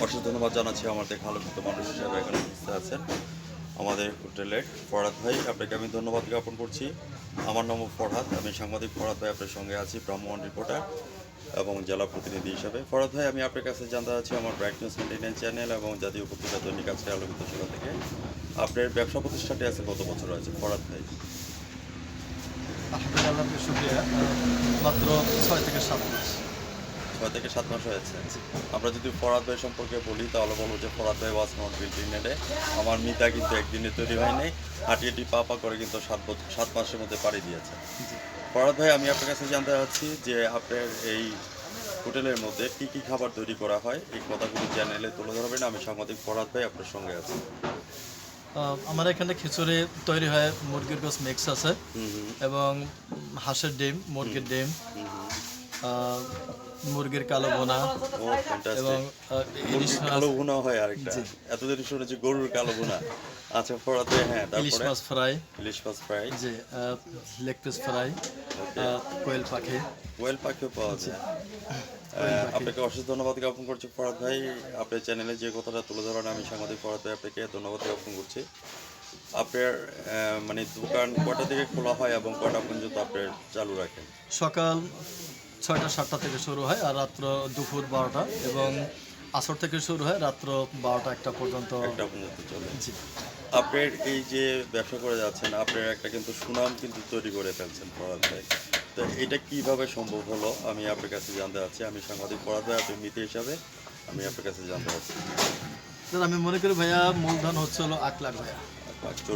অশেষ ধন্যবাদ জানাচ্ছি আমাদের আলোকিত মানুষ হিসেবে এখানে উপস্থিত আছেন আমাদের হোটেলের ফরহাদ ভাই। আপনাকে আমি ধন্যবাদ জ্ঞাপন করছি। আমার নাম ফরহাদ, আমি সাংবাদিক ফরহাদ ভাই আপনার সঙ্গে আছি, ভ্রাম্যমাণ রিপোর্টার এবং জেলা প্রতিনিধি হিসেবে। ফরহাদ ভাই, আমি আপনার কাছে জানতে চাচ্ছি আমার ব্রাইট নিউজ 29 চ্যানেল এবং জাতীয় পত্রিকা দৈনিক আজকে আলোকিত সেবা থেকে আপনার ব্যবসা প্রতিষ্ঠানটি আছে কত বছর আছে ফরহাদ ভাই? আলহামদুলিল্লাহ, শুক্রিয়া। মাত্র 6 থেকে 7 মাস। 6 থেকে 7 মাস হয়েছে। আমরা যদি ফরহাদ ভাই সম্পর্কে বলি তাহলে বলবো যে ফরহাদ ভাই was not built in a day. আমার মিতা কিন্তু একদিনে তৈরি হয়নি, হাঁটি হাঁটি পা পা করে কিন্তু 7 মাসের মধ্যে পাড়ি দিয়েছে। ফরহাদ ভাই, আমি আপনার কাছে জানতে চাচ্ছি যে আপনার এই হোটেলের মধ্যে কী কী খাবার তৈরি করা হয়, এই কথাগুলো চ্যানেলে তুলে ধরবেন। আমি সাংবাদিক ফরহাদ ভাই আপনার সঙ্গে আছি। আমার এখানে খিচুড়ি তৈরি হয়, মুরগির গোস মিক্স আছে এবং হাঁসের ডিম, মুরগির ডিম, মুরগির কালো বোনা ও এবং ফ্যান্টাস্টিক। ইলিশ মুরগির মাছ, কালো ভুনা হয় আরেকটা, এতদিন শুনেছি গরুর কালো ভুনা। আচ্ছা ফরহাদ ভাই, হ্যাঁ ইলিশ তারপরে মাছ ফ্রাই, ইলিশ মাছ ফ্রাই, জি, লেগ পিস ফ্রাই, কোয়েল পাখি। কোয়েল পাখিও পাওয়া যায়। আপনাকে অশেষ ধন্যবাদ জ্ঞাপন করছি ফরহাদ ভাই। আপনার চ্যানেলে যে কথাটা তুলে ধরেন, আমি সাংবাদিক ফরহাদ ভাই আপনাকে ধন্যবাদ জ্ঞাপন করছি। আপনার মানে দোকান কটা থেকে খোলা হয় এবং কটা পর্যন্ত আপনার চালু রাখেন? সকাল 6টা-7টা থেকে শুরু হয় আর দুপুর 12টা, এবং আসর থেকে শুরু হয় রাত্র 12টা-1টা পর্যন্ত। একটা পর্যন্ত চলে। জি। আপনার এই যে ব্যবসা করে যাচ্ছেন, আপনার একটা কিন্তু সুনাম কিন্তু তৈরি করে ফেলছেন ফরহাদ ভাই। তো এটা কিভাবে সম্ভব হলো আমি আপনার কাছে জানতে চাচ্ছি। আমি সাংবাদিক ফরহাদ ভাই, আপনি মিতে হিসাবে আমি আপনার কাছে জানতে চাচ্ছি। আমি মনে করি ভাইয়া, মূলধন হচ্ছে হলো 8 লাখ ভাইয়া।